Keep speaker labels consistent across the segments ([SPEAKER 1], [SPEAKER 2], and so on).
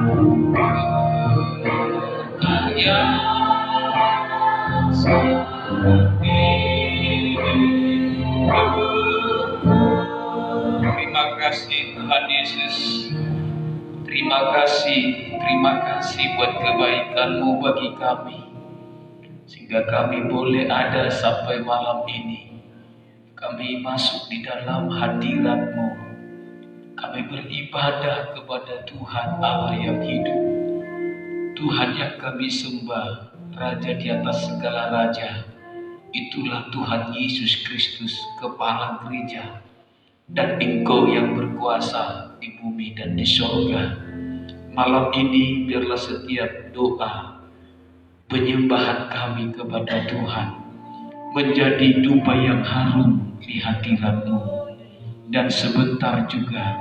[SPEAKER 1] Terima kasih Tuhan Yesus. Terima kasih buat kebaikan-Mu bagi kami, sehingga kami boleh ada sampai malam ini. Kami masuk di dalam hadirat-Mu. Kami beribadah kepada Tuhan Allah yang hidup, Tuhan yang kami sembah, Raja di atas segala raja. Itulah Tuhan Yesus Kristus, Kepala Gereja, dan Engkau yang berkuasa di bumi dan di surga. Malam ini biarlah setiap doa penyembahan kami kepada Tuhan menjadi dupa yang harum di hadirat-Mu. Dan sebentar juga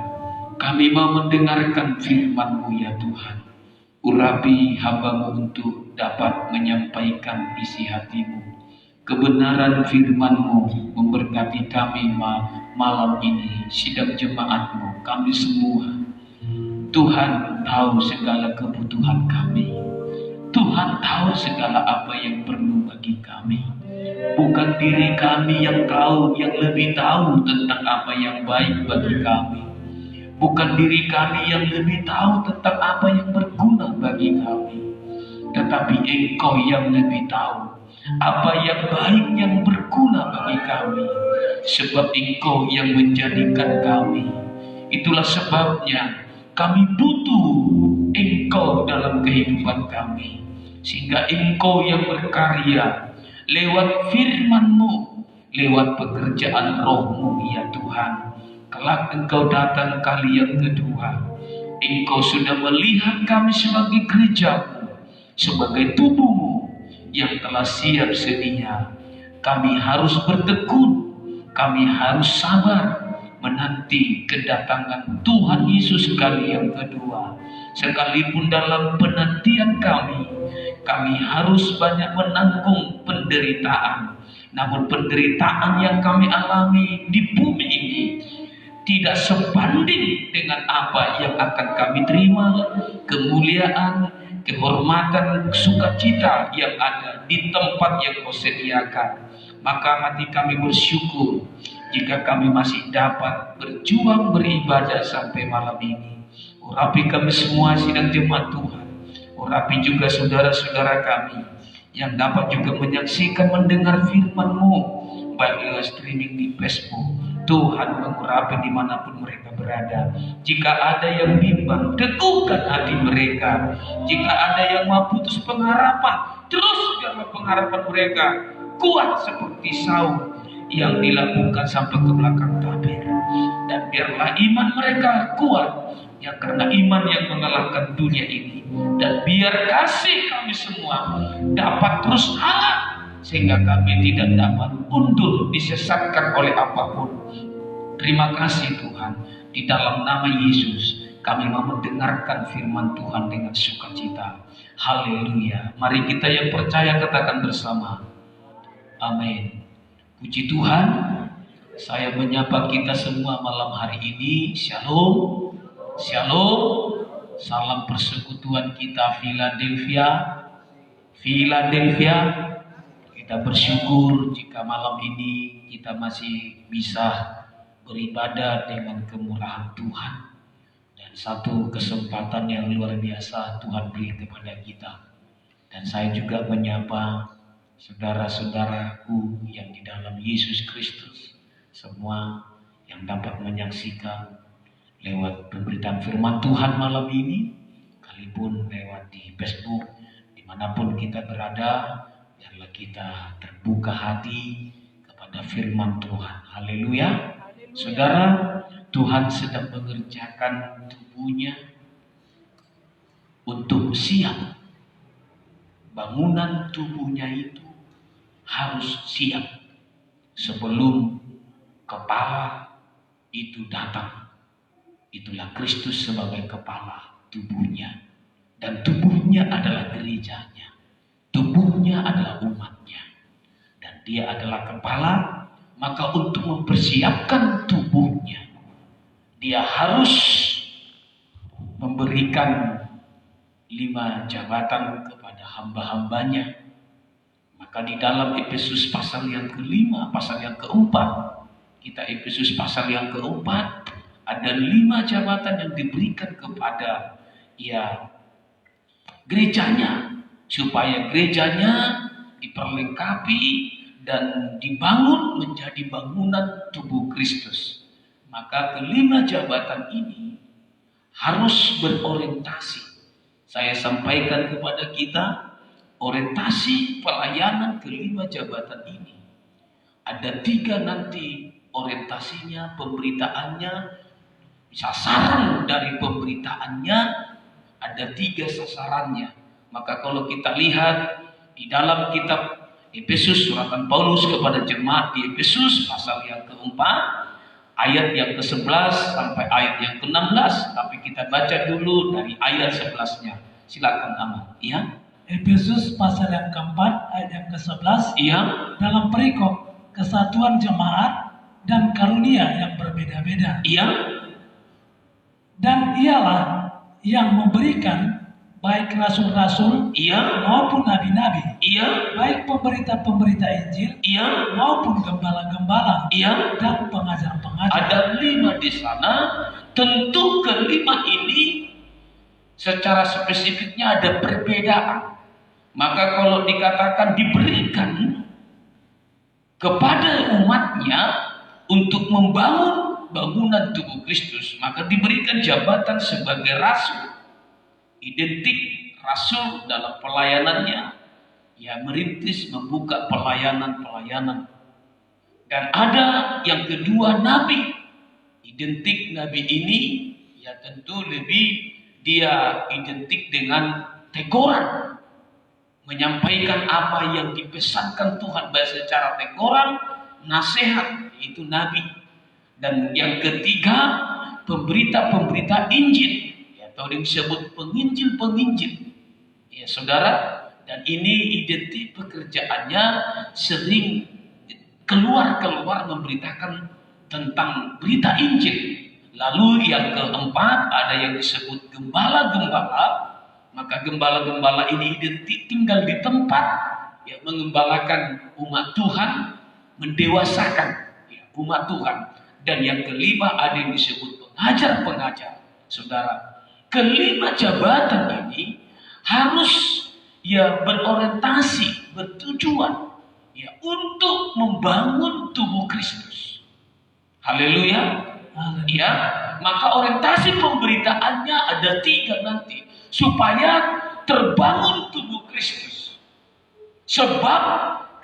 [SPEAKER 1] kami mau mendengarkan firman-Mu ya Tuhan. Urapi hamba-Mu untuk dapat menyampaikan isi hati-Mu. Kebenaran firman-Mu memberkati kami malam ini, sidang jemaat-Mu, kami semua. Tuhan tahu segala kebutuhan kami. Tuhan tahu segala apa yang perlu bagi kami. Bukan diri kami yang tahu, yang lebih tahu tentang apa yang baik bagi kami. Bukan diri kami yang lebih tahu tentang apa yang berguna bagi kami. Tetapi Engkau yang lebih tahu apa yang baik, yang berguna bagi kami. Sebab Engkau yang menjadikan kami. Itulah sebabnya kami butuh Engkau dalam kehidupan kami. Sehingga Engkau yang berkarya lewat firman-Mu, lewat pekerjaan Roh-Mu ya Tuhan. Kelak Engkau datang kali yang kedua. Engkau sudah melihat kami sebagai gereja-Mu, sebagai tubuh-Mu yang telah siap sedia. Kami harus bertekun, kami harus sabar menanti kedatangan Tuhan Yesus kali yang kedua. Sekalipun dalam penantian kami harus banyak menanggung penderitaan. Namun penderitaan yang kami alami di bumi ini tidak sebanding dengan apa yang akan kami terima, kemuliaan, kehormatan, sukacita yang ada di tempat yang Kau sediakan. Maka hati kami bersyukur jika kami masih dapat berjuang beribadah sampai malam ini. Urapi kami semua sidang jemaat Tuhan. Urapi juga saudara-saudara kami yang dapat juga menyaksikan, mendengar firman-Mu baik lewat streaming di Facebook. Tuhan mengurapi dimanapun mereka berada. Jika ada yang bimbang, teguhkan hati mereka. Jika ada yang mau putus pengharapan, teruskanlah pengharapan mereka kuat seperti Saul yang dilakukan sampai ke belakang tabir. Dan biarlah iman mereka kuat, ya karena iman yang mengalahkan dunia ini. Dan biar kasih kami semua dapat terus hangat, sehingga kami tidak dapat undur, disesatkan oleh apapun. Terima kasih Tuhan. Di dalam nama Yesus kami mau mendengarkan firman Tuhan dengan sukacita. Haleluya. Mari kita yang percaya katakan bersama, amin. Puji Tuhan. Saya menyapa kita semua malam hari ini. Shalom. Shalom. Salam persekutuan kita Philadelphia. Philadelphia. Kita bersyukur jika malam ini kita masih bisa beribadah dengan kemurahan Tuhan. Dan satu kesempatan yang luar biasa Tuhan beri kepada kita. Dan saya juga menyapa saudara-saudaraku yang di dalam Yesus Kristus. Semua yang dapat menyaksikan lewat pemberitaan firman Tuhan malam ini. Sekalipun lewat di Facebook, dimanapun kita berada. Biarlah kita terbuka hati kepada firman Tuhan. Haleluya. Saudara, Tuhan sedang mengerjakan tubuhnya untuk siap. Bangunan tubuhnya itu harus siap sebelum kepala itu datang. Itulah Kristus sebagai kepala tubuhnya. Dan tubuhnya adalah gerejanya. Tubuhnya adalah umatnya. Dan dia adalah kepala. Maka untuk mempersiapkan tubuhnya, dia harus memberikan 5 jabatan kepada hamba-hambanya. Maka di dalam Efesus pasal yang ke-5, pasal yang ke-4, kita Efesus pasal yang ke-4, ada 5 jabatan yang diberikan kepada gerejanya, supaya gerejanya diperlengkapi dan dibangun menjadi bangunan tubuh Kristus. Maka ke-5 jabatan ini harus berorientasi. Saya sampaikan kepada kita orientasi pelayanan ke-5 jabatan ini. Ada 3 nanti orientasinya, pemberitaannya, sasaran dari pemberitaannya, ada 3 sasarannya. Maka kalau kita lihat di dalam kitab Efesus, suratan Paulus kepada jemaat di Efesus pasal yang ke-4, ayat yang ke-11 sampai ayat yang ke-16. Tapi kita baca dulu dari ayat 11-nya. Silakan Aman. Iya.
[SPEAKER 2] Efesus pasal yang ke-4 ayat yang ke-11.
[SPEAKER 1] Iya.
[SPEAKER 2] Dalam perikop kesatuan jemaat dan karunia yang berbeda-beda.
[SPEAKER 1] Iya.
[SPEAKER 2] Dan ialah yang memberikan baik rasul-rasul maupun nabi-nabi, baik pemberita-pemberita Injil maupun gembala-gembala dan pengajar-pengajar.
[SPEAKER 1] Ada 5 di sana. Tentu ke-5 ini secara spesifiknya ada perbedaan. Maka kalau dikatakan diberikan kepada umatnya untuk membangun bangunan tubuh Kristus, maka diberikan jabatan sebagai rasul. Identik rasul dalam pelayanannya, merintis membuka pelayanan-pelayanan. Dan ada yang kedua nabi. Identik nabi ini tentu lebih dia identik dengan teguran, menyampaikan apa yang dipesankan Tuhan baik secara teguran, nasihat, itu nabi. Dan yang ketiga pemberita-pemberita Injil, atau yang disebut penginjil-penginjil. Ya saudara, dan ini identik pekerjaannya sering keluar memberitakan tentang berita Injil. Lalu yang keempat ada yang disebut gembala-gembala. Maka gembala-gembala ini identik tinggal di tempat, mengembalakan umat Tuhan, mendewasakan umat Tuhan. Dan yang kelima ada yang disebut pengajar-pengajar. Saudara, ke-5 jabatan ini harus berorientasi, bertujuan untuk membangun tubuh Kristus. Haleluya. Maka orientasi pemberitaannya ada 3 nanti, supaya terbangun tubuh Kristus. Sebab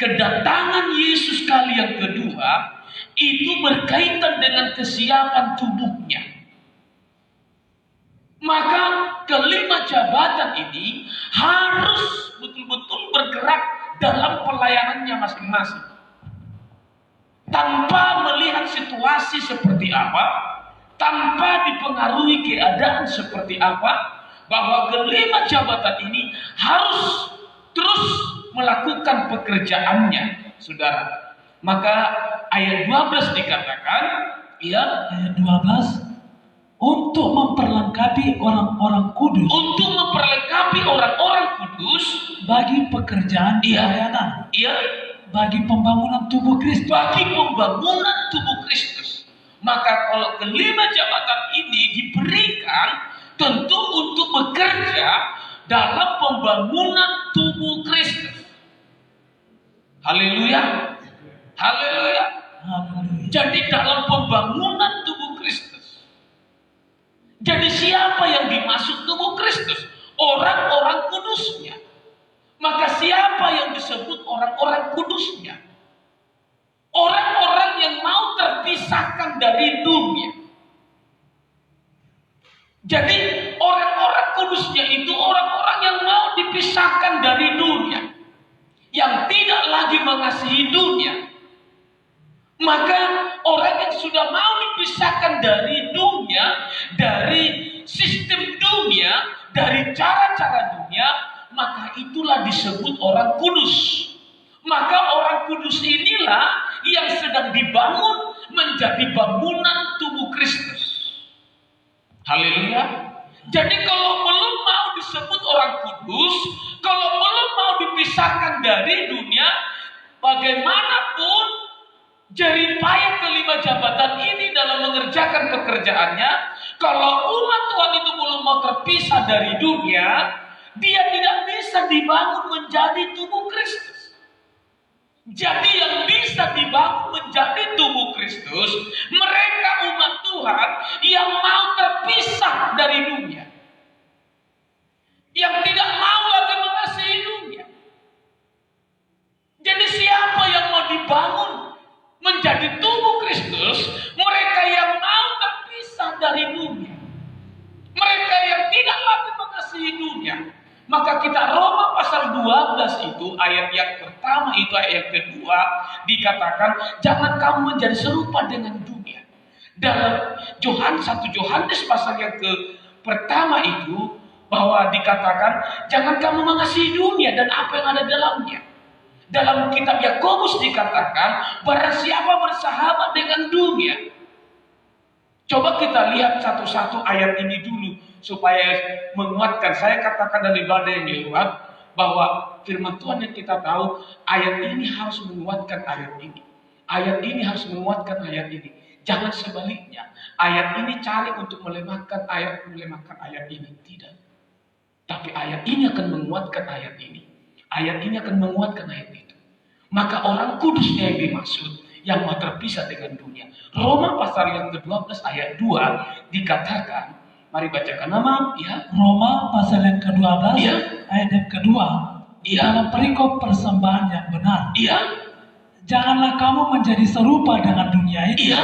[SPEAKER 1] kedatangan Yesus kali yang kedua itu berkaitan dengan kesiapan tubuhnya. Maka ke-5 jabatan ini harus betul-betul bergerak dalam pelayanannya masing-masing. Tanpa melihat situasi seperti apa, tanpa dipengaruhi keadaan seperti apa, bahwa ke-5 jabatan ini harus terus melakukan pekerjaannya, saudara. Maka ayat 12 dikatakan,
[SPEAKER 2] ayat 12, untuk memperlengkapi orang-orang kudus.
[SPEAKER 1] Untuk memperlengkapi orang-orang kudus
[SPEAKER 2] bagi pekerjaan pelayanan.
[SPEAKER 1] Bagi
[SPEAKER 2] pembangunan tubuh Kristus.
[SPEAKER 1] Bagi pembangunan tubuh Kristus. Maka kalau ke-5 jabatan ini diberikan tentu untuk bekerja dalam pembangunan tubuh Kristus. Haleluya. Haleluya. Jadi dalam pembangunan tubuh Kristus. Jadi siapa yang dimaksud tubuh Kristus? Orang-orang kudusnya. Maka siapa yang disebut orang-orang kudusnya? Orang-orang yang mau terpisahkan dari dunia. Jadi orang-orang kudusnya itu orang-orang yang mau dipisahkan dari dunia, yang tidak lagi mengasihi dunia. Maka orang yang sudah mau dipisahkan dari dunia, dari sistem dunia, dari cara-cara dunia, maka itulah disebut orang kudus. Maka orang kudus inilah yang sedang dibangun menjadi bangunan tubuh Kristus. Haleluya. Jadi kalau belum mau disebut orang dari dunia, bagaimanapun jeripaya kelima jabatan ini dalam mengerjakan pekerjaannya, kalau umat Tuhan itu belum mau terpisah dari dunia, dia tidak bisa dibangun menjadi tubuh Kristus. Jadi yang bisa dibangun menjadi tubuh Kristus, mereka umat Tuhan yang mau terpisah dari dunia, yang tidak mau lagi mengasihi dunia. Jadi siapa yang mau dibangun menjadi tubuh Kristus? Mereka yang mau terpisah dari dunia, mereka yang tidak lagi mengasihi dunia. Maka kita Roma pasal 12 itu ayat yang pertama itu ayat yang kedua dikatakan jangan kamu menjadi serupa dengan dunia. Dalam satu Yohanes pasal yang pertama itu bahwa dikatakan jangan kamu mengasihi dunia dan apa yang ada dalamnya. Dalam kitab Yakobus dikatakan barang siapa bersahabat dengan dunia. Coba kita lihat satu-satu ayat ini dulu supaya menguatkan. Saya katakan dari ibadah yang lewat bahwa firman Tuhan yang kita tahu, ayat ini harus menguatkan ayat ini. Ayat ini harus menguatkan ayat ini. Jangan sebaliknya. Ayat ini cari untuk melemahkan ayat ini. Tidak. Tapi ayat ini akan menguatkan ayat ini. Ayat ini akan menguatkan ayat itu. Maka orang kudusnya yang dimaksud, yang mau terpisah dengan dunia. Roma pasal yang ke-12 ayat 2 dikatakan, mari bacakan nama, ya.
[SPEAKER 2] Roma pasal yang ke-12
[SPEAKER 1] ya.
[SPEAKER 2] ayat yang kedua,
[SPEAKER 1] ya.
[SPEAKER 2] Dalam perikop persembahan yang benar.
[SPEAKER 1] Ya.
[SPEAKER 2] Janganlah kamu menjadi serupa dengan dunia ini,
[SPEAKER 1] ya.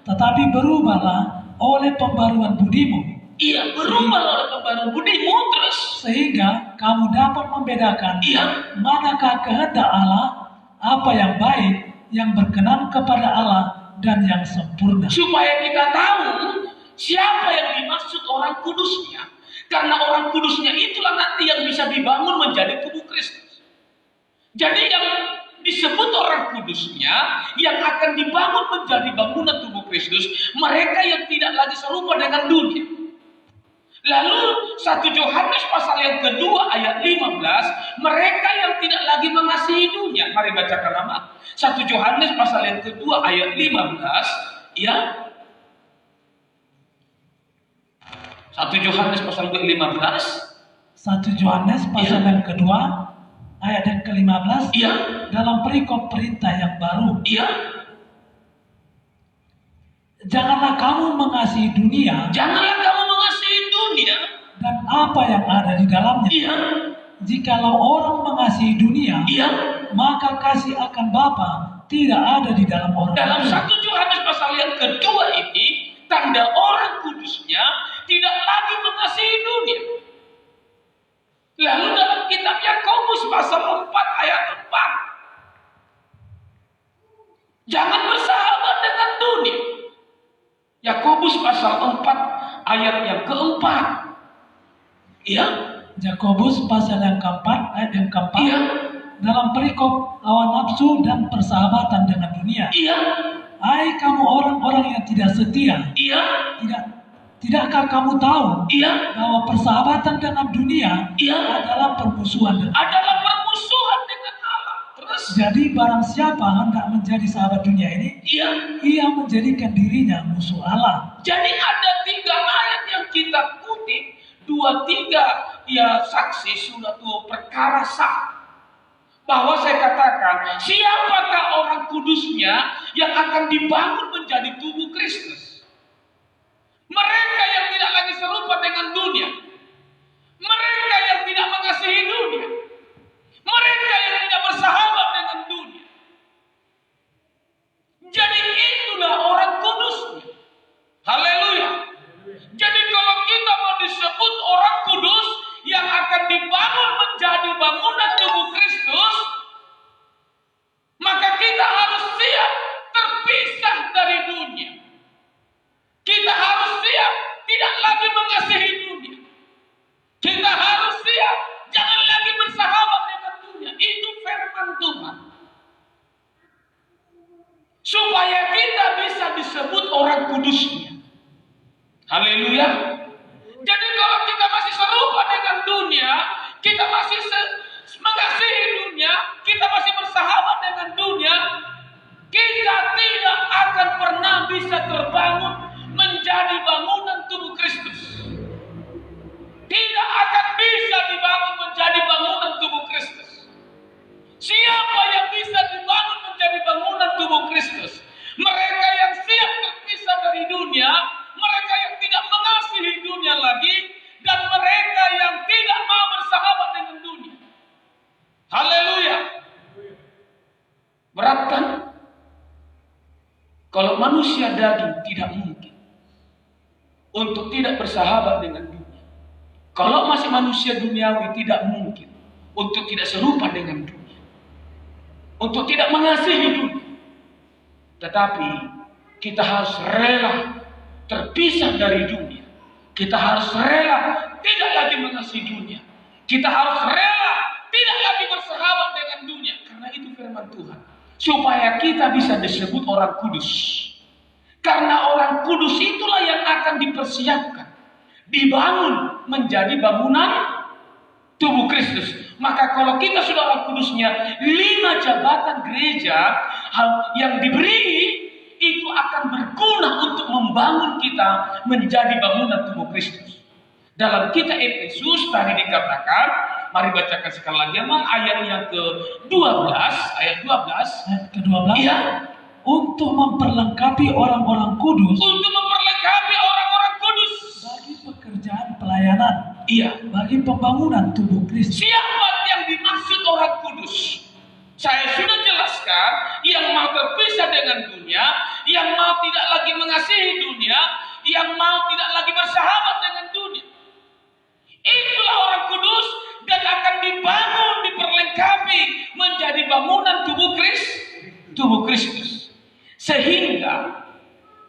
[SPEAKER 2] tetapi berubahlah oleh pembaruan budimu.
[SPEAKER 1] Iya, berubah oleh pembaruan budimu terus.
[SPEAKER 2] Sehingga kamu dapat membedakan manakah kehendak Allah, apa yang baik, yang berkenan kepada Allah, dan yang sempurna. Supaya kita tahu siapa yang dimaksud orang kudusnya. Karena orang kudusnya itulah nanti yang bisa dibangun menjadi tubuh Kristus. Jadi yang disebut orang kudusnya, yang akan dibangun menjadi bangunan tubuh Kristus, mereka yang tidak lagi serupa dengan dunia. Lalu 1 Yohanes pasal yang kedua ayat 15, mereka yang tidak lagi mengasihi dunia. Mari bacakan nama. 1 Yohanes pasal yang kedua ayat 15, ya. 1 Yohanes pasal ke-15. 1 Yohanes pasal yang kedua ayat yang ke-15.
[SPEAKER 1] Iya.
[SPEAKER 2] Dalam perikop perintah yang baru.
[SPEAKER 1] Iya.
[SPEAKER 2] Janganlah kamu mengasihi dunia.
[SPEAKER 1] Janganlah kamu mengasihi dunia
[SPEAKER 2] dan apa yang ada di dalamnya.
[SPEAKER 1] Iya.
[SPEAKER 2] Jikalau orang mengasihi dunia,
[SPEAKER 1] iya,
[SPEAKER 2] maka kasih akan Bapa tidak ada di dalam orang.
[SPEAKER 1] Dalam 1 Yohanes pasal yang kedua ini, tanda orang kudusnya tidak lagi mengasihi dunia. Lalu dalam kitab Yakobus pasal 4 ayat 4, jangan bersahabat dengan dunia. Yakobus pasal 4 ayat yang keempat. Iya.
[SPEAKER 2] Yakobus pasal yang keempat ayat yang keempat.
[SPEAKER 1] Iya.
[SPEAKER 2] Dalam perikop lawan nafsu dan persahabatan dengan dunia.
[SPEAKER 1] Iya.
[SPEAKER 2] Hai kamu orang-orang yang tidak setia.
[SPEAKER 1] Iya.
[SPEAKER 2] Tidakkah kamu tahu?
[SPEAKER 1] Iya.
[SPEAKER 2] Bahwa persahabatan dengan dunia.
[SPEAKER 1] Iya.
[SPEAKER 2] Adalah permusuhan.
[SPEAKER 1] Adalah permusuhan dengan Allah. Terus.
[SPEAKER 2] Jadi barang siapa hendak menjadi sahabat dunia ini,
[SPEAKER 1] iya,
[SPEAKER 2] ia menjadikan dirinya musuh Allah.
[SPEAKER 1] Jadi ada 3 ayat yang kita kutip, 2-3 ya saksi suatu perkara sah. Bahwa saya katakan, siapakah orang kudusnya yang akan dibangun menjadi tubuh Kristus? Mereka yang tidak lagi serupa dengan dunia. Mereka yang tidak mengasihi dunia. Mereka yang tidak bersahabat dengan dunia. Jadi itulah orang kudusnya. Haleluya. Jadi kalau kita mau disebut orang kudus yang akan dibangun menjadi bangunan tubuh Kristus, maka kita harus siap terpisah dari dunia. Kita harus siap tidak lagi mengasihi dunia. Kita harus siap jangan lagi bersahabat dengan dunia. Itu firman Tuhan. Supaya kita bisa disebut orang kudusnya. Haleluya. Jadi kalau kita masih serupa dengan dunia, kita masih mengasihi dunia, bisa terbangun menjadi bangunan tubuh Kristus. Tidak akan bisa dibangun menjadi bangunan tubuh Kristus. Siapa yang bisa dibangun menjadi bangunan tubuh Kristus? Mereka yang siap terpisah dari dunia, mereka yang tidak mengasihi dunia lagi, dan mereka yang tidak mau bersahabat dengan dunia. Haleluya. Berat kan? Kalau manusia daging tidak mungkin untuk tidak bersahabat dengan dunia. Kalau masih manusia duniawi tidak mungkin untuk tidak serupa dengan dunia, untuk tidak mengasihi dunia. Tetapi kita harus rela terpisah dari dunia. Kita harus rela tidak lagi mengasihi dunia. Kita harus rela tidak lagi bersahabat dengan dunia. Karena itu firman Tuhan, supaya kita bisa disebut orang kudus. Karena orang kudus itulah yang akan dipersiapkan, dibangun menjadi bangunan tubuh Kristus. Maka kalau kita sudah orang kudusnya, 5 jabatan gereja yang diberi itu akan berguna untuk membangun kita menjadi bangunan tubuh Kristus. Dalam kitab Efesus tadi dikatakan, mari bacakan sekali lagi ayat yang ke-12, ayat 12.
[SPEAKER 2] Ayat ke-12.
[SPEAKER 1] Iya.
[SPEAKER 2] Untuk memperlengkapi orang-orang kudus.
[SPEAKER 1] Untuk memperlengkapi orang-orang kudus
[SPEAKER 2] bagi pekerjaan pelayanan.
[SPEAKER 1] Iya.
[SPEAKER 2] Bagi pembangunan tubuh Kristus.
[SPEAKER 1] Siapa yang dimaksud orang kudus? Saya sudah jelaskan, yang mau terpisah dengan dunia, yang mau tidak lagi mengasihi dunia, yang mau tidak lagi bersahabat dengan dunia. Itulah orang kudus dan akan dibangun, diperlengkapi menjadi bangunan tubuh Kristus. Sehingga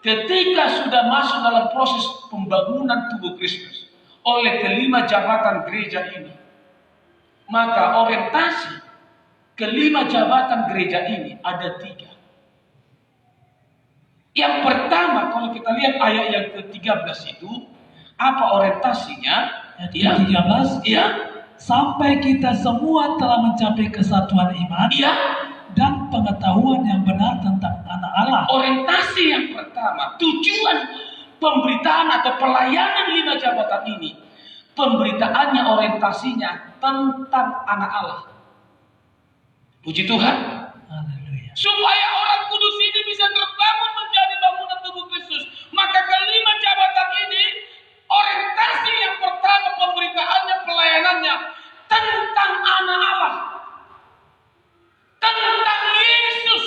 [SPEAKER 1] ketika sudah masuk dalam proses pembangunan tubuh Kristus oleh kelima jabatan gereja ini, maka orientasi kelima jabatan gereja ini ada 3. Yang pertama, kalau kita lihat ayat yang ke-13 itu, apa orientasinya?
[SPEAKER 2] Ayat ke-13.
[SPEAKER 1] Ya.
[SPEAKER 2] Sampai kita semua telah mencapai kesatuan iman.
[SPEAKER 1] Ya.
[SPEAKER 2] Dan pengetahuan yang benar tentang anak Allah.
[SPEAKER 1] Orientasi yang pertama, tujuan pemberitaan atau pelayanan 5 jabatan ini, pemberitaannya orientasinya tentang anak Allah. Puji Tuhan.
[SPEAKER 2] Haleluya.
[SPEAKER 1] Supaya orang kudus ini bisa terbangun menjadi bangunan tubuh Kristus, maka kelima jabatan ini, orientasi yang pertama pemberitaannya, pelayanannya tentang anak Allah, tentang Yesus,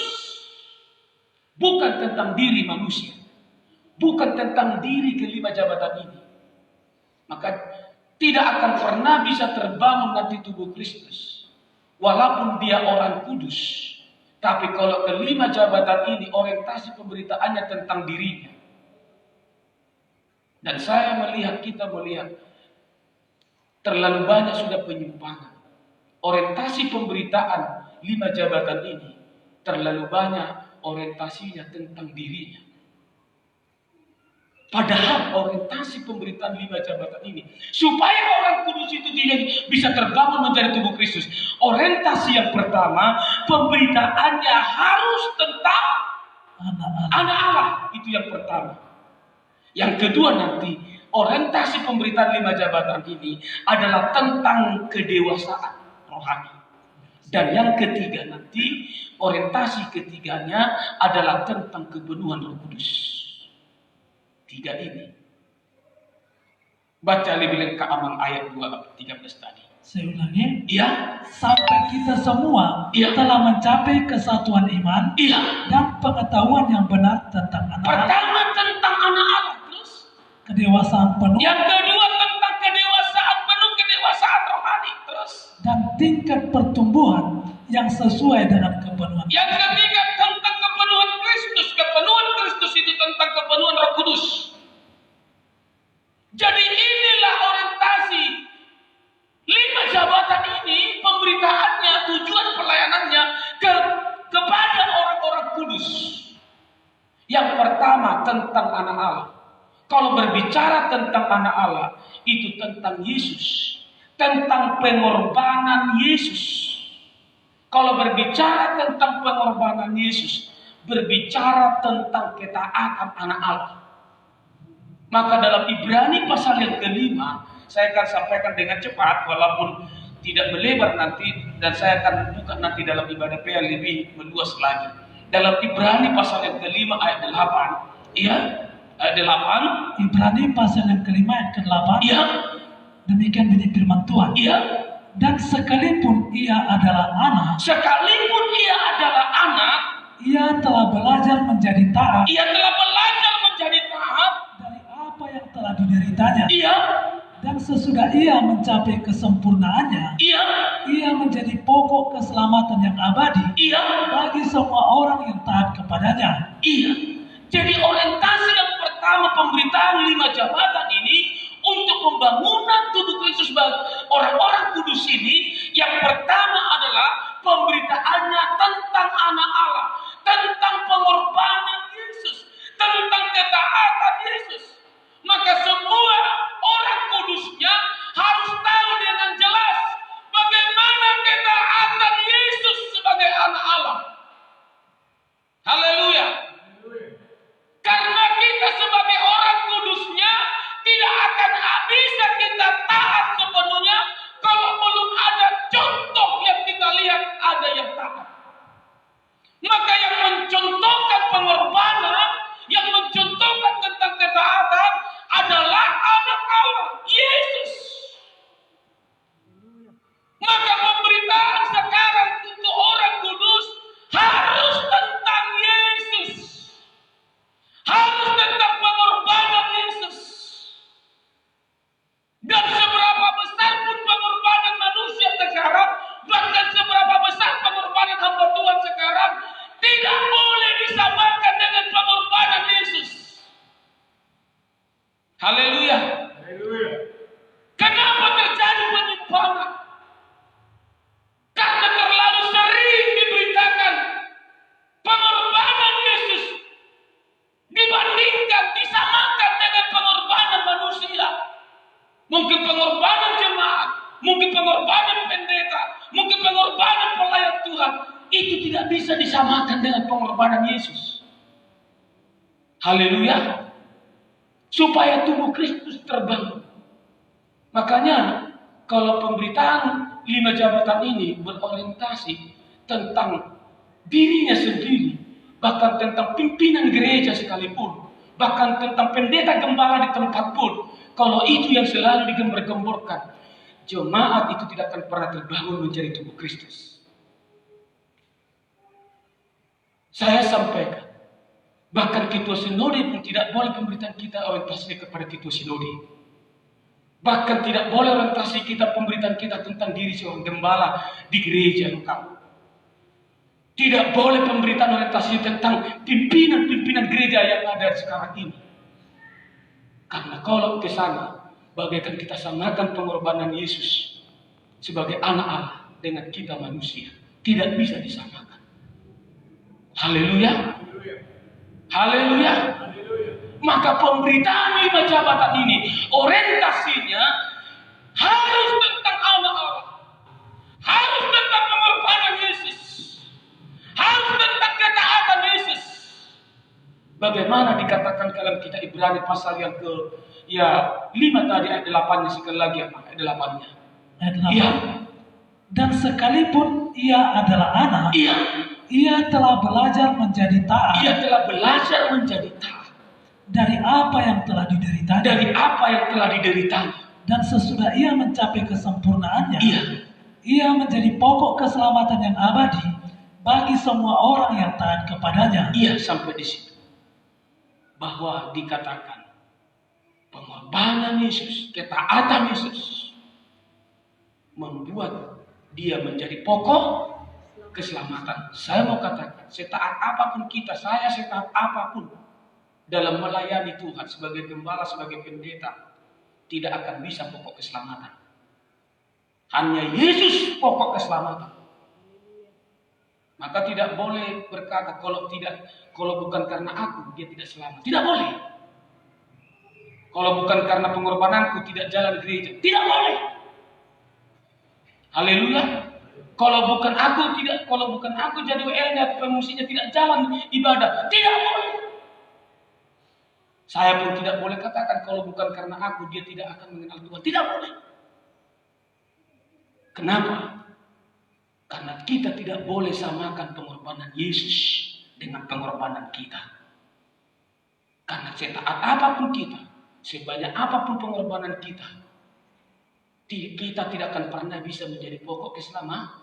[SPEAKER 1] bukan tentang diri manusia, bukan tentang diri kelima jabatan ini. Maka tidak akan pernah bisa terbangun nanti tubuh Kristus, walaupun dia orang kudus. Tapi kalau kelima jabatan ini orientasi pemberitaannya tentang dirinya. Dan saya melihat, kita melihat terlalu banyak sudah penyimpangan. Orientasi pemberitaan 5 jabatan ini terlalu banyak orientasinya tentang dirinya. Padahal orientasi pemberitaan 5 jabatan ini, supaya orang kudus itu bisa terbangun menjadi tubuh Kristus, orientasi yang pertama, pemberitaannya harus tentang anak Allah. Itu yang pertama. Yang kedua nanti, orientasi pemberitaan 5 jabatan ini adalah tentang kedewasaan rohani. Dan yang ketiga nanti, orientasi ketiganya adalah tentang kepenuhan Roh Kudus. 3 ini. Baca lebih lengkap ayat 13 tadi.
[SPEAKER 2] Saya ulangi.
[SPEAKER 1] Iya.
[SPEAKER 2] Sampai kita semua telah mencapai kesatuan iman dan pengetahuan yang benar tentang anak Allah.
[SPEAKER 1] Pertama tentang anak Allah, terus
[SPEAKER 2] kedewasaan penuh.
[SPEAKER 1] Yang kedua tentang kedewasaan penuh, kedewasaan rohani, terus
[SPEAKER 2] dan tingkat pertumbuhan yang sesuai dengan kepenuhan.
[SPEAKER 1] Yang ketiga tentang kepenuhan Kristus. Kepenuhan Kristus itu tentang kepenuhan Roh Kudus. Jadi inilah orientasi 5 jabatan ini, pemberitaannya, tujuan pelayanannya kepada orang-orang kudus. Yang pertama tentang anak Allah. Kalau berbicara tentang anak Allah, itu tentang Yesus, tentang pengorbanan Yesus. Kalau berbicara tentang pengorbanan Yesus, berbicara tentang ketaatan anak Allah. Maka dalam Ibrani pasal yang kelima, saya akan sampaikan dengan cepat walaupun tidak melebar nanti, dan saya akan buka nanti dalam ibadah PA lebih meluas lagi. Dalam Ibrani pasal yang kelima ayat 8, ya, ayat 8.
[SPEAKER 2] Ibrani pasal yang kelima ayat ke-8.
[SPEAKER 1] Ya.
[SPEAKER 2] Demikian bunyi firman Tuhan.
[SPEAKER 1] Ya.
[SPEAKER 2] Dan sekalipun ia adalah anak, ia telah belajar menjadi taat. Dari apa yang telah dideritanya.
[SPEAKER 1] Iya.
[SPEAKER 2] Dan sesudah ia mencapai kesempurnaannya, ia menjadi pokok keselamatan yang abadi bagi semua orang yang taat kepadanya.
[SPEAKER 1] Iya. Jadi orientasi yang pertama pemberitaan 5 jabatan ini untuk pembangunan tubuh Kristus bagi orang-orang kudus ini, yang pertama adalah pemberitaannya tentang anak Allah, tentang pengorbanan Yesus, tentang ketaatan Yesus. Maka semua orang kudusnya harus tahu dengan jelas bagaimana ketaatan Yesus sebagai anak Allah. Haleluya. Karena kita sebagai orang kudusnya tidak akan bisa kita taat sepenuhnya kalau belum ada contoh yang kita lihat ada yang taat. Maka yang mencontohkan pengorbanan, yang mencontohkan tentang ketaatan adalah anak Allah, Yesus. Maka pemberitaan sekarang untuk orang kudus harus tentang Yesus, harus tentang pengorbanan Yesus. Dan seberapa besar pun pengorbanan manusia sekarang, bahkan seberapa besar pengorbanan hamba Tuhan sekarang, tidak boleh disamakan dengan pengorbanan Yesus. Haleluya. Kenapa terjadi penyimpangan? Karena terlalu sering diberitakan pengorbanan Yesus dibandingkan, disamakan dengan pengorbanan manusia. Mungkin pengorbanan jemaat, mungkin pengorbanan pendeta, mungkin pengorbanan pelayan Tuhan, itu tidak bisa disamakan dengan pengorbanan Yesus. Haleluya. Supaya tubuh Kristus terbangun. Makanya kalau pemberitaan 5 jabatan ini berorientasi tentang dirinya sendiri, bahkan tentang pimpinan gereja sekalipun, bahkan tentang pendeta gembala di tempat pun, kalau itu yang selalu digembar-gemborkan, jemaat itu tidak akan pernah terbangun menjadi tubuh Kristus. Saya sampaikan, bahkan ketua sinode pun tidak boleh pemberitaan kita orientasi kepada ketua sinode. Bahkan tidak boleh orientasi kita, pemberitaan kita tentang diri seorang gembala di gereja lokal. Tidak boleh pemberitaan orientasi tentang pimpinan-pimpinan gereja yang ada sekarang ini. Karena kalau ke sana, bagaikan kita samakan pengorbanan Yesus sebagai anak Allah dengan kita manusia. Tidak bisa disamakan. Haleluya. Haleluya. Maka pemberitaan 5 jabatan ini orientasinya harus tentang anak Allah, harus tentang pengorbanan Yesus, harus tentang ketaatan Yesus. Bagaimana dikatakan dalam kitab Ibrani pasal yang ke-5 tadi ayat 8-nya, sekali lagi apa ayat 8-nya?
[SPEAKER 2] Ayat 8. Ya. Dan sekalipun ia adalah anak, ia telah belajar menjadi taat.
[SPEAKER 1] Ia telah belajar menjadi taat.
[SPEAKER 2] Dari apa yang telah dideritanya.
[SPEAKER 1] Dari apa yang telah dideritanya.
[SPEAKER 2] Dan sesudah ia mencapai kesempurnaannya, ia menjadi pokok keselamatan yang abadi bagi semua orang yang taat kepadanya.
[SPEAKER 1] Iya, sampai di situ. Bahwa dikatakan pengorbanan Yesus, ketaatan Yesus membuat dia menjadi pokok keselamatan. Saya mau katakan, setaat apapun kita, saya setaat apapun dalam melayani Tuhan sebagai gembala, sebagai pendeta, tidak akan bisa pokok keselamatan. Hanya Yesus pokok keselamatan. Maka tidak boleh berkata kalau bukan karena aku dia tidak selamat. Tidak boleh. Kalau bukan karena pengorbananku tidak jalan gereja. Tidak boleh. Haleluya. Kalau bukan aku jadi WL-nya, pengungsinya tidak jalan ibadah. Tidak boleh. Saya pun tidak boleh katakan kalau bukan karena aku dia tidak akan mengenal Tuhan. Tidak boleh. Kenapa? Karena kita tidak boleh samakan pengorbanan Yesus dengan pengorbanan kita. Karena setaat apapun kita, sebanyak apapun pengorbanan kita tidak akan pernah bisa menjadi pokok keselamatan.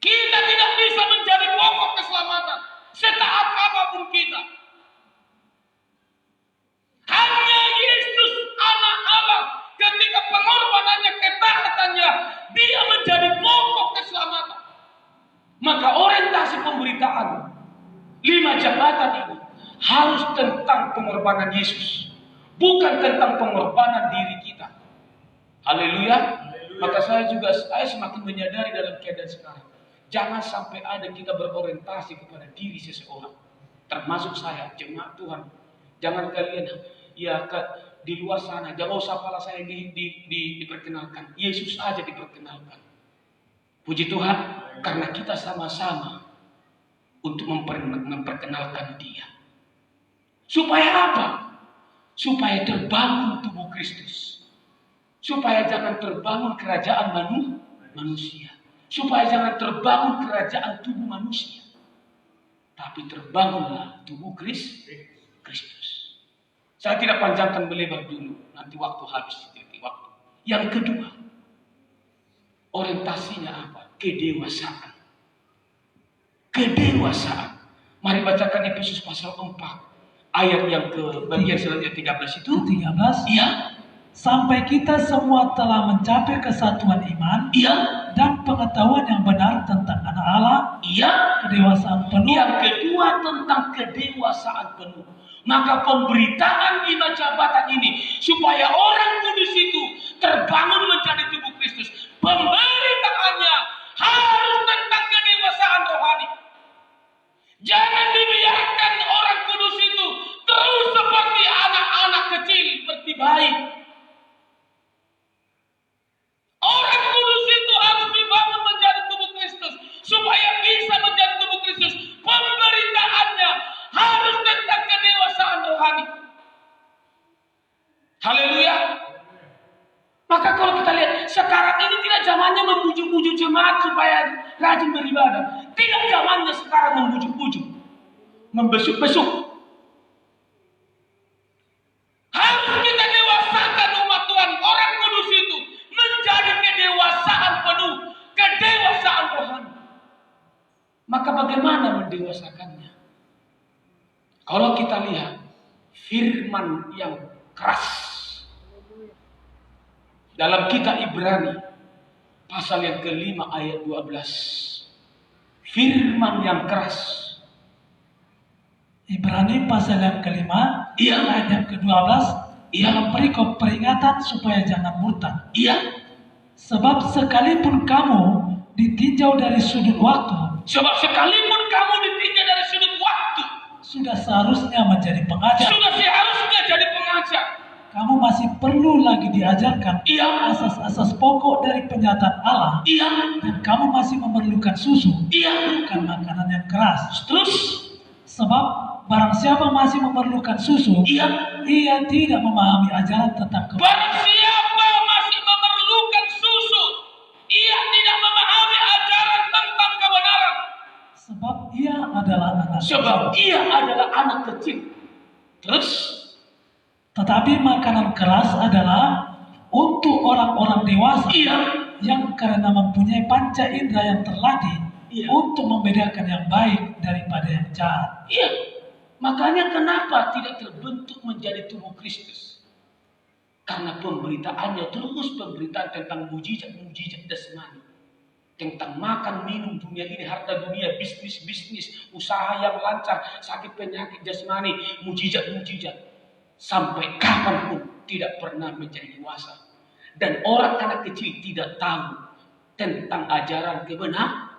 [SPEAKER 1] Kita tidak bisa menjadi pokok keselamatan setaat apapun kita. Hanya Yesus anak Allah ketika pengorbanannya, ketaatannya, dia menjadi pokok keselamatan. Maka orientasi pemberitaan 5 jabatan ini harus tentang pengorbanan Yesus, bukan tentang pengorbanan diri kita. Haleluya. Maka saya semakin menyadari dalam keadaan sekarang, jangan sampai ada kita berorientasi kepada diri seseorang, termasuk saya, jemaat Tuhan. Jangan kalian di luar sana, jangan usah kepala saya diperkenalkan, Yesus aja diperkenalkan. Puji Tuhan, karena kita sama-sama untuk memperkenalkan Dia. Supaya apa? Supaya terbangun tubuh Kristus. Supaya jangan terbangun kerajaan manusia. Supaya jangan terbangun kerajaan tubuh manusia. Tapi terbangunlah tubuh Kristus. Saya tidak panjangkan melebar dulu. Nanti waktu habis. Yang kedua, orientasinya apa? Kedewasaan. Mari bacakan Efesus pasal 4. Ayat yang ke bagian selanjutnya 13 itu.
[SPEAKER 2] 13.
[SPEAKER 1] Iya.
[SPEAKER 2] Sampai kita semua telah mencapai kesatuan iman.
[SPEAKER 1] Iya.
[SPEAKER 2] Dan pengetahuan yang benar tentang anak Allah.
[SPEAKER 1] Iya.
[SPEAKER 2] Kedewasaan penuh.
[SPEAKER 1] Yang kedua tentang kedewasaan penuh. Maka pemberitaan 5 jabatan ini supaya orang kudus itu terbangun menjadi tubuh Kristus. Pemberitaannya harus tentang kedewasaan rohani. Jangan dibiarkan orang kudus itu terus seperti anak-anak kecil bertibai. Orang kudus itu harus dibangun menjadi tubuh Kristus. Supaya bisa menjadi tubuh Kristus, pemberitaannya harus tentang kedewasaan rohani. Haleluya. Maka kalau kita lihat sekarang ini tidak zamannya membujuk-bujuk jemaat supaya rajin beribadah. Tidak zamannya sekarang membujuk-bujuk, membesuk-besuk. Harus kita dewasakan umat Tuhan, orang kudus itu menjadi kedewasaan penuh, kedewasaan rohani. Maka bagaimana mendewasakannya? Kalau kita lihat firman yang keras dalam kitab Ibrani pasal yang ke-5 ayat 12. Firman yang keras.
[SPEAKER 2] Ibrani pasal yang ke-5 ayat yang ke-12. Dalam perikop peringatan supaya jangan murtad.
[SPEAKER 1] Iya.
[SPEAKER 2] Sebab sekalipun kamu ditinjau dari sudut waktu. Sudah seharusnya menjadi pengajar. Kamu masih perlu lagi diajarkan asas-asas pokok dari penyataan Allah. Dan kamu masih memerlukan susu, bukan makanan yang keras.
[SPEAKER 1] Terus,
[SPEAKER 2] sebab barang siapa masih memerlukan susu, ia tidak memahami ajaran tentang kebenaran.
[SPEAKER 1] Barang siapa masih memerlukan susu, ia tidak memahami ajaran tentang kebenaran.
[SPEAKER 2] Sebab ia adalah anak kecil.
[SPEAKER 1] Terus,
[SPEAKER 2] tetapi makanan keras adalah untuk orang-orang dewasa yang karena mempunyai panca indera yang terlatih untuk membedakan yang baik daripada yang jahat.
[SPEAKER 1] Makanya kenapa tidak terbentuk menjadi tubuh Kristus? Karena pemberitaannya terus pemberitaan tentang mujizat jasmani. Tentang makan, minum, dunia ini, harta dunia, bisnis, usaha yang lancar, sakit penyakit jasmani, mujizat. Sampai kapanpun tidak pernah menjadi dewasa. Dan orang anak kecil tidak tahu tentang ajaran kebenaran.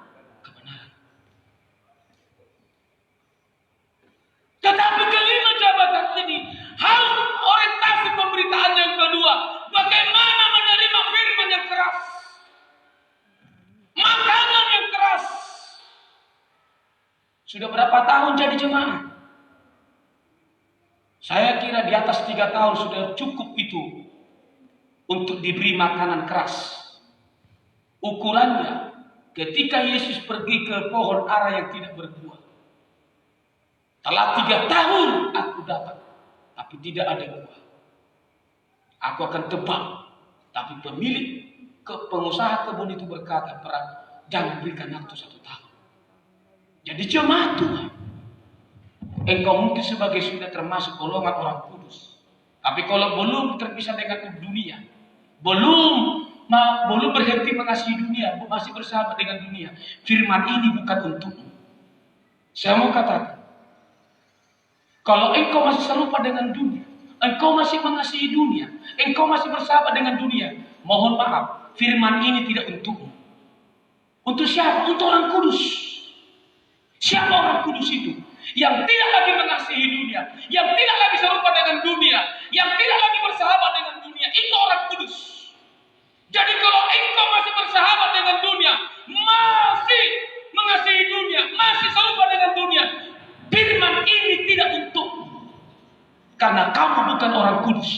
[SPEAKER 1] Tetapi kelima jabatan ini harus orientasi pemberitaan yang kedua. Bagaimana menerima firman yang keras. Sudah berapa tahun jadi jemaat? Saya kira di atas 3 tahun sudah cukup itu untuk diberi makanan keras. Ukurannya ketika Yesus pergi ke pohon ara yang tidak berbuah. Telah 3 tahun aku dapat, tapi tidak ada buah. Aku akan tebang. Tapi pemilik pengusaha kebun itu berkata, jangan berikan waktu 1 tahun. Jadi jemaat Tuhan, engkau mungkin sebagai sudah termasuk golongan orang kudus. Tapi kalau belum terpisah dengan dunia, belum berhenti mengasihi dunia, masih bersahabat dengan dunia, firman ini bukan untukmu. Saya mau katakan, kalau engkau masih serupa dengan dunia, engkau masih mengasihi dunia, engkau masih bersahabat dengan dunia, mohon maaf, firman ini tidak untukmu. Untuk siapa? Untuk orang kudus. Siapa orang kudus itu? Yang tidak lagi mengasihi dunia, yang tidak lagi serupa dengan dunia, yang tidak lagi bersahabat dengan dunia, itu orang kudus. Jadi kalau engkau masih bersahabat dengan dunia, masih mengasihi dunia, masih serupa dengan dunia, firman ini tidak untukmu. Karena kamu bukan orang kudus.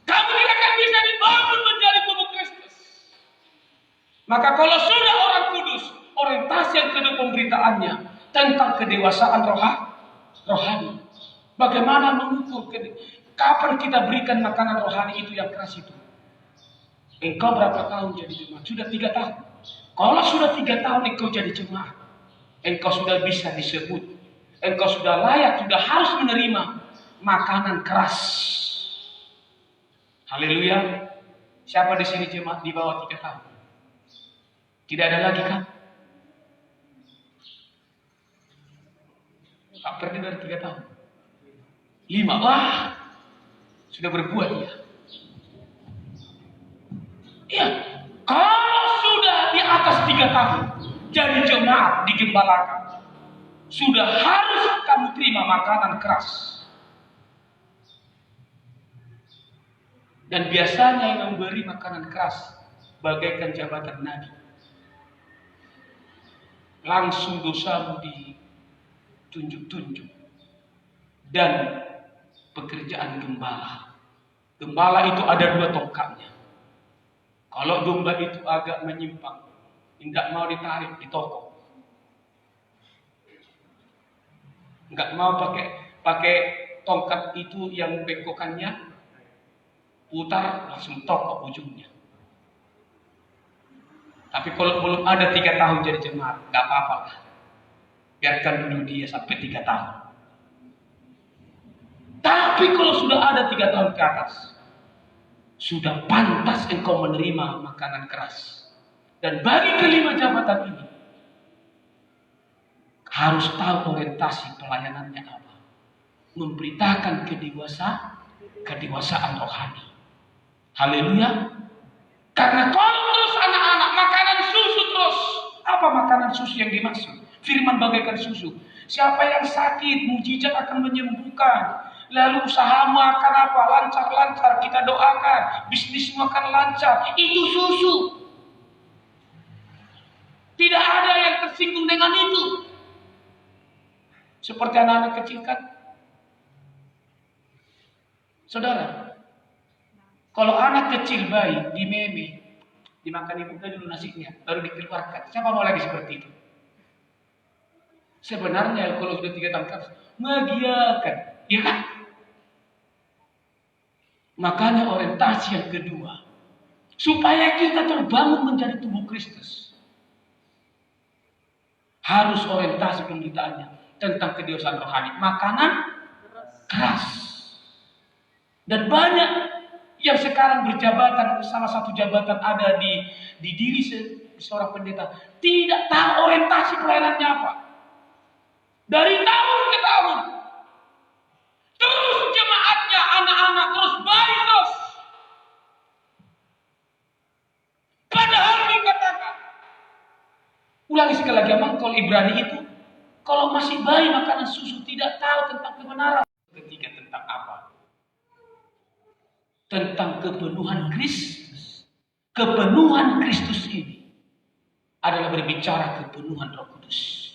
[SPEAKER 1] Kamu tidak akan bisa dibangun menjadi tubuh Kristus. Maka kalau sudah orang kudus, orientasi yang kedua pemberitaannya tentang kedewasaan rohani. Bagaimana mengukur kapan kita berikan makanan rohani itu yang keras itu? Engkau berapa tahun jadi jemaat? Sudah 3 tahun. Kalau sudah 3 tahun engkau jadi jemaat, engkau sudah bisa disebut, engkau sudah layak, sudah harus menerima makanan keras. Haleluya. Siapa di sini jemaat di bawah 3 tahun? Tidak ada lagi kan? Tak pernah dari 3 tahun. 5, wah, sudah berbuat dia. Iya, kalau sudah di atas 3 tahun, jadi jemaat digembalakan, sudah harus kamu terima makanan keras. Dan biasanya yang memberi makanan keras bagaikan jabatan nabi. Langsung dosamu ditunjuk-tunjuk. Dan pekerjaan gembala. Gembala itu ada 2 tongkatnya. Kalau domba itu agak menyimpang, tidak mau ditarik di toko. Enggak mau pakai tongkat itu yang bekokannya putar langsung toko ujungnya. Tapi kalau belum ada 3 tahun jadi jemaat, enggak apa-apa lah. Biarkan dulu dia sampai 3 tahun. Tapi kalau sudah ada 3 tahun ke atas, sudah pantas engkau menerima makanan keras. Dan bagi kelima jabatan ini, harus tahu orientasi pelayanannya apa. Memberitakan kedewasaan rohani. Haleluya. Karena kalau terus anak-anak makanan susu terus. Apa makanan susu yang dimaksud? Firman bagaikan susu. Siapa yang sakit, mujizat akan menyembuhkan. Lalu usahamu akan apa? Lancar-lancar, kita doakan. Bisnismu akan lancar. Itu susu. Tidak ada yang tersinggung dengan itu. Seperti anak-anak kecil kan. Saudara, kalau anak kecil bayi di meme, dimakan ibunya dulu nasinya, baru dikeluarkan. Siapa mau lagi seperti itu? Sebenarnya kalau sudah 3 tahun kan, mengiyakan, ya kan? Makanya orientasi yang kedua, supaya kita terbangun menjadi tubuh Kristus, harus orientasi pemberitaannya tentang kedewasaan rohani, makanan keras. Dan banyak yang sekarang berjabatan, salah satu jabatan ada di diri seorang pendeta, tidak tahu orientasi pelayanannya apa. Dari tahun ke tahun, terus jemaatnya anak-anak terus baik terus. Padahal dikatakan, ulangi sekali lagi, kalau Ibrani itu, kalau masih bayi makanan susu, tidak tahu tentang kebenaran. Ketiga tentang apa? Tentang kepenuhan Kristus. Kepenuhan Kristus ini adalah berbicara kepenuhan Roh Kudus.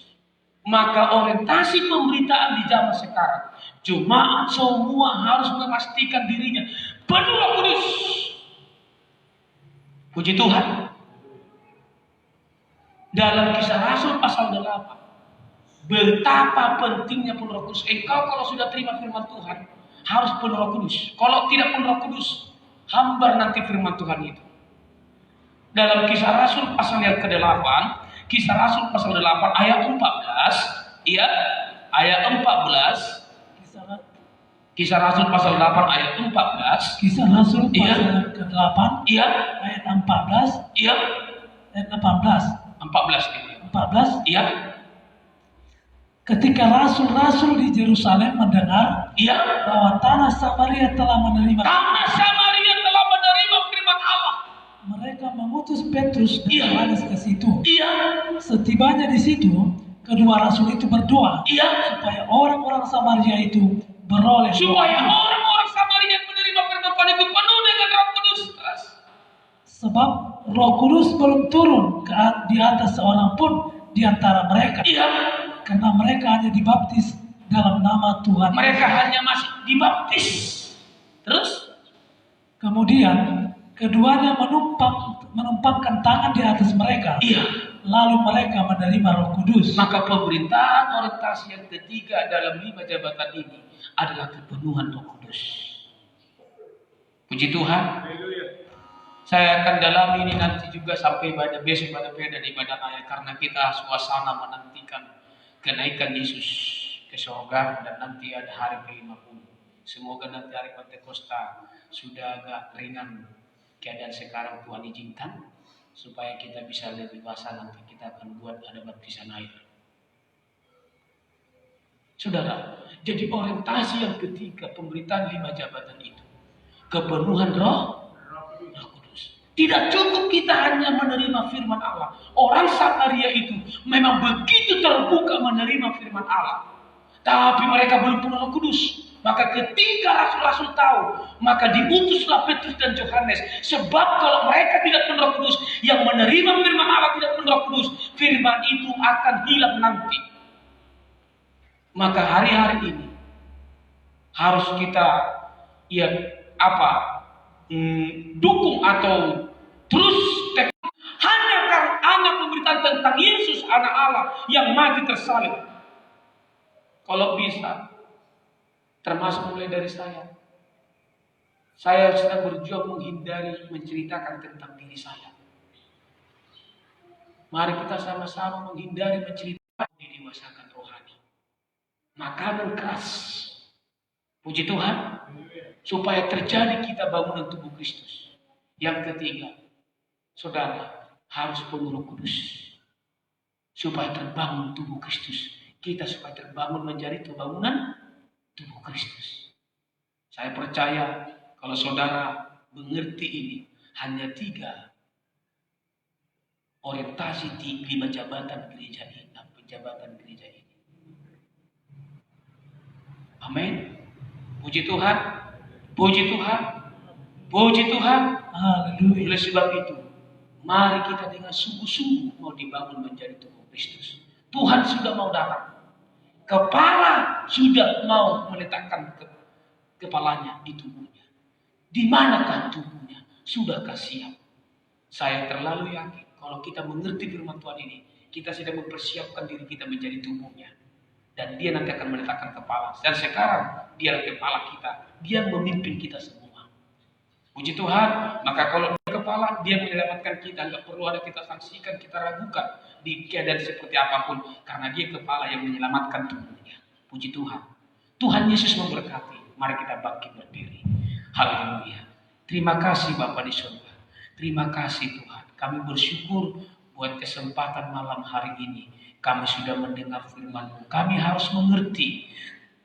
[SPEAKER 1] Maka orientasi pemberitaan di zaman sekarang, jemaat semua harus memastikan dirinya penuh Roh Kudus. Puji Tuhan. Dalam Kisah Rasul pasal 8, betapa pentingnya penuh Roh Kudus. Engkau kalau sudah terima firman Tuhan, harus penuh Roh Kudus. Kalau tidak penuh Roh Kudus, hambar nanti firman Tuhan itu. Dalam Kisah Rasul pasal yang ke-8, Kisah Rasul pasal 8 ayat 14, ya, ayat 14. Kisah Rasul pasal 8 ayat 14.
[SPEAKER 2] Kisah Rasul
[SPEAKER 1] Iya.
[SPEAKER 2] pasal ke-8
[SPEAKER 1] Iya,
[SPEAKER 2] ayat 14,
[SPEAKER 1] iya,
[SPEAKER 2] ayat 18.
[SPEAKER 1] 14 ini.
[SPEAKER 2] 14.
[SPEAKER 1] Iya,
[SPEAKER 2] Ketika rasul-rasul di Yerusalem mendengar
[SPEAKER 1] iya.
[SPEAKER 2] bahwa tanah Samaria telah menerima,
[SPEAKER 1] Tanah Samaria telah menerima firman Allah.
[SPEAKER 2] mereka mengutus Petrus dan
[SPEAKER 1] Iya.
[SPEAKER 2] Yohanes ke situ.
[SPEAKER 1] Iya,
[SPEAKER 2] Setibanya di situ, kedua rasul itu berdoa
[SPEAKER 1] iya.
[SPEAKER 2] supaya orang-orang Samaria itu beroleh
[SPEAKER 1] Supaya
[SPEAKER 2] Roh Kudus.
[SPEAKER 1] orang-orang Samaria yang menerima firman Tuhan itu penuh dengan Roh Kudus.
[SPEAKER 2] Sebab Roh Kudus belum turun di atas seorang pun di antara mereka,
[SPEAKER 1] Iya,
[SPEAKER 2] karena mereka hanya dibaptis dalam nama Tuhan.
[SPEAKER 1] mereka hanya masih dibaptis. Terus,
[SPEAKER 2] Kemudian keduanya menumpangkan tangan di atas mereka,
[SPEAKER 1] iya.
[SPEAKER 2] lalu mereka menerima Roh Kudus.
[SPEAKER 1] Maka pemerintahan orientasi yang ketiga dalam 5 jabatan ini adalah kepenuhan Roh Kudus. Puji Tuhan. Saya akan dalami ini nanti juga sampai pada besok pada ibadah ayat, karena kita suasana menantikan kenaikan Yesus ke surga dan nanti ada hari ke-50. Semoga nanti hari Pentakosta sudah agak ringan keadaan sekarang, Tuhan izinkan, supaya kita bisa lebih basah. Nanti kita akan buat ada baptisan air. Saudara, jadi orientasi yang ketiga pemberitaan 5 jabatan itu, kepenuhan Roh Kudus. Tidak cukup kita hanya menerima firman Allah. Orang Samaria itu memang begitu terbuka menerima firman Allah, tapi mereka belum penuh Roh Kudus. Maka ketika rasul-rasul tahu, maka diutuslah Petrus dan Yohanes. Sebab kalau mereka tidak penuh Roh Kudus, yang menerima firman Allah tidak penuh Roh Kudus, firman itu akan hilang nanti. Maka hari-hari ini harus kita dukung atau terus hanya pemberitaan tentang Yesus anak Allah yang mati tersalib. Kalau bisa, termasuk mulai dari saya sedang berjuang menghindari menceritakan tentang diri saya. Mari kita sama-sama menghindari menceritakan didewasakan rohani, makanan keras. Puji Tuhan, supaya terjadi kita bangunan tubuh Kristus. Yang ketiga, saudara, harus penuh Roh Kudus supaya terbangun tubuh Kristus. Kita supaya terbangun menjadi bangunan tubuh Kristus. Saya percaya kalau saudara mengerti ini, hanya 3 orientasi di 5 jabatan gereja ini, penjabatan gereja ini. Amin. Puji Tuhan. Puji Tuhan. Puji Tuhan.
[SPEAKER 2] Haleluya.
[SPEAKER 1] Oleh sebab itu, mari kita dengan sungguh-sungguh mau dibangun menjadi tubuh Kristus. Tuhan sudah mau datang. Kepala sudah mau meletakkan kepalanya di tubuhnya. Di manakah tubuhnya? Sudahkah siap? Saya terlalu yakin kalau kita mengerti firman Tuhan ini, kita sedang mempersiapkan diri kita menjadi tubuhnya. Dan dia nanti akan meletakkan kepala. Dan sekarang dia adalah kepala kita. Dia memimpin kita semua. Puji Tuhan. Maka kalau dia kepala, dia menyelamatkan kita. Tidak perlu ada kita saksikan, kita ragukan di keadaan seperti apapun. Karena dia kepala yang menyelamatkan tubuhnya. Puji Tuhan. Tuhan Yesus memberkati. Mari kita bangkit berdiri. Haleluya. Terima kasih Bapa di surga. Terima kasih Tuhan. Kami bersyukur buat kesempatan malam hari ini. Kami sudah mendengar firman-Mu. Kami harus mengerti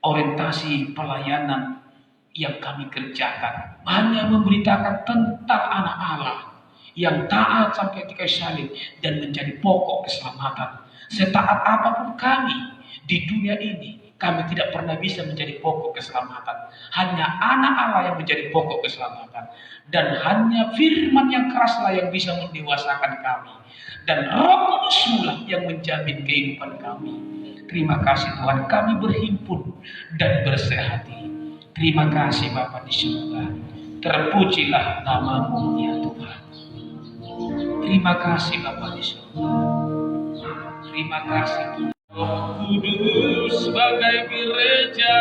[SPEAKER 1] orientasi pelayanan yang kami kerjakan. Hanya memberitakan tentang anak Allah yang taat sampai di kayu salib dan menjadi pokok keselamatan. Setaat apapun kami di dunia ini, Kami tidak pernah bisa menjadi pokok keselamatan. Hanya anak Allah yang menjadi pokok keselamatan. Dan hanya firman yang keraslah yang bisa mendewasakan kami. Dan Roh Kudus-Mu yang menjamin kehidupan kami. Terima kasih Tuhan, kami berhimpun dan bersehati. Terima kasih Bapa di surga. Terpujilah nama-Mu ya Tuhan. Terima kasih Bapa di surga. Terima kasih Tuhan. Roh Kudus sebagai gereja,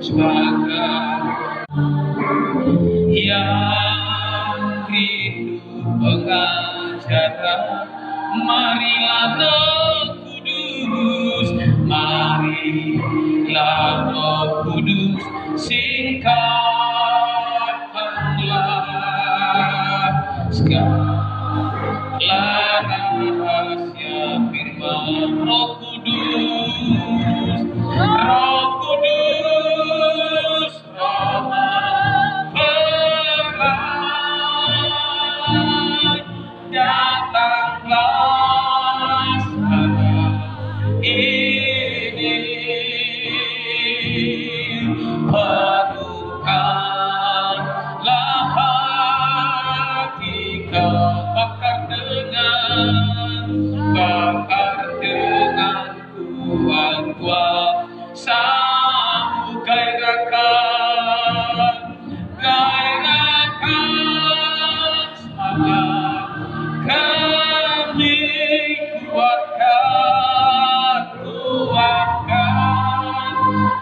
[SPEAKER 1] sebagai yang rindu pengajaran, marilah Roh Kudus, marilah Roh Kudus, singkapkanlah segala rahasia firman. Roh Kudus, Roh Kudus, Roh mempelai, datanglah sekarang ini, penuhkanlah hati kau, bakar dengan kuasa-Mu, gairahkan semangat kami, kuatkan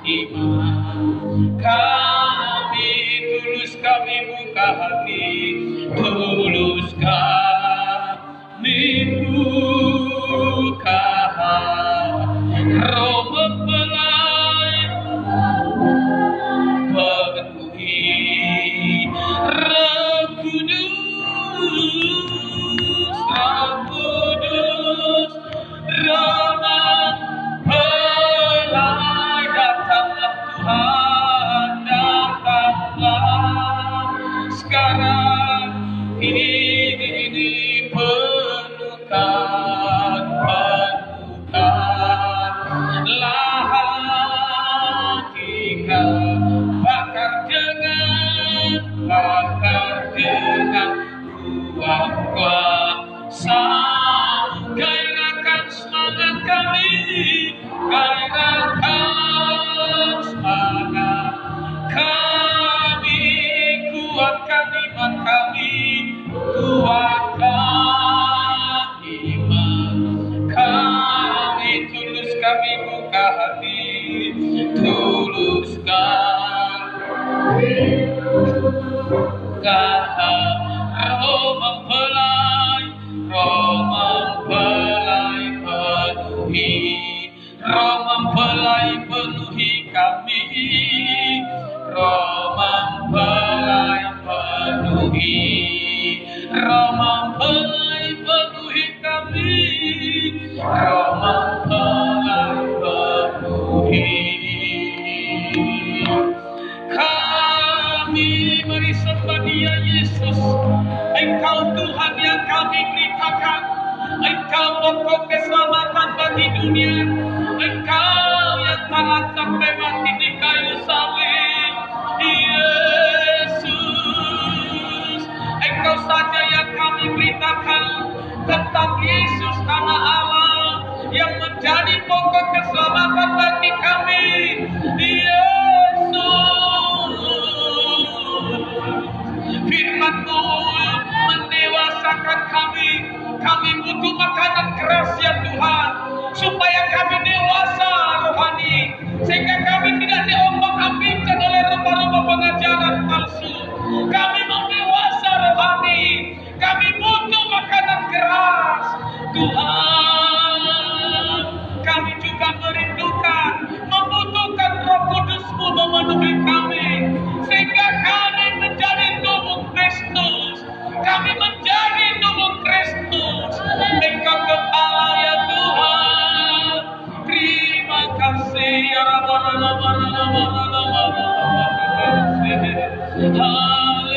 [SPEAKER 1] iman kami, tulus kami buka hati, tulus kami buka hati. Roh mempelai penuhi, Roh Kudus, Roh Kudus, Roh mempelai, datanglah Tuhan, datanglah sekarang ini, penuhkanlah hati kau, bakar dengan kuat kuasa-Mu, gairahkan semangat kami, gairahkan semangat kami, kuatkan iman kami, kuatkan iman kami, tulus kami buka hati, tuluskan Roh mempelai, Roh mempelai penuhi, Roh mempelai penuhi kami, Roh mempelai penuhi, Roh mempelai penuhi kami, Roh mempelai penuhi kami. Mari sembah Dia Yesus. Engkau Tuhan yang kami beritakan, Engkau pokok keselamatan bagi dunia, Engkau yang taat sampai mati di kayu salib, Yesus. Engkau saja yang kami beritakan tentang Yesus anak Allah yang menjadi pokok keselamatan bagi kami, Yesus. Firman-Mu mendewasakan kami. Kami butuh makanan keras ya Tuhan, supaya kami dewasa rohani, sehingga kami tidak diombang-ambingkan oleh rupa-rupa pengajaran palsu. Kami mau dewasa rohani, kami butuh makanan keras Tuhan. Kami juga merindukan, membutuhkan Roh Kudus-Mu memenuhi kami, sehingga kami menjadi tubuh Kristus. Kami menjadi tubuh Kristus. Engkau kepala ya Tuhan. Terima kasih ya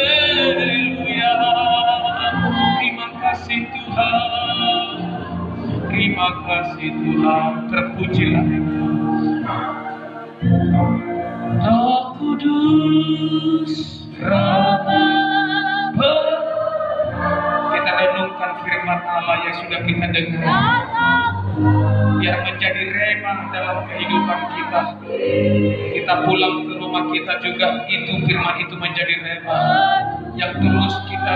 [SPEAKER 1] Haleluya. Terima kasih Tuhan. Terima Terima kasih Tuhan, terpujilah Engkau. Roh Kudus, kita renungkan firman Allah yang sudah kita dengar, biar menjadi rema dalam kehidupan kita. Kita pulang ke rumah kita juga, itu firman itu menjadi rema yang terus kita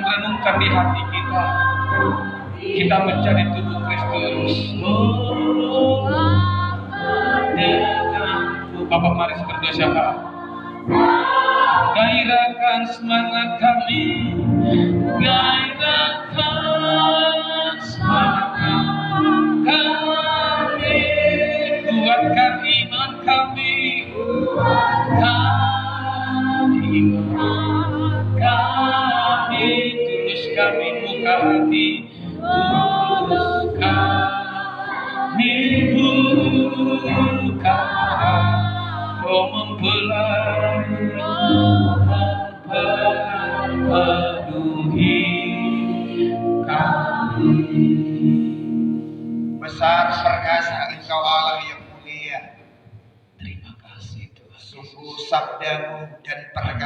[SPEAKER 1] renungkan di hati kita. Kita mencari tubuh Kristus. Bapak, mari berdoa siapa? Gairahkan semangat kami, gairahkan semangat kami, kuatkan iman kami, tulus kami buka hati, tulus kami buka hati. Kau mempenuhi kami.
[SPEAKER 3] Besar perkasa Engkau Allah yang mulia.
[SPEAKER 1] Terima kasih Tuhan.
[SPEAKER 3] Sungguh sabdamu dan perkataanmu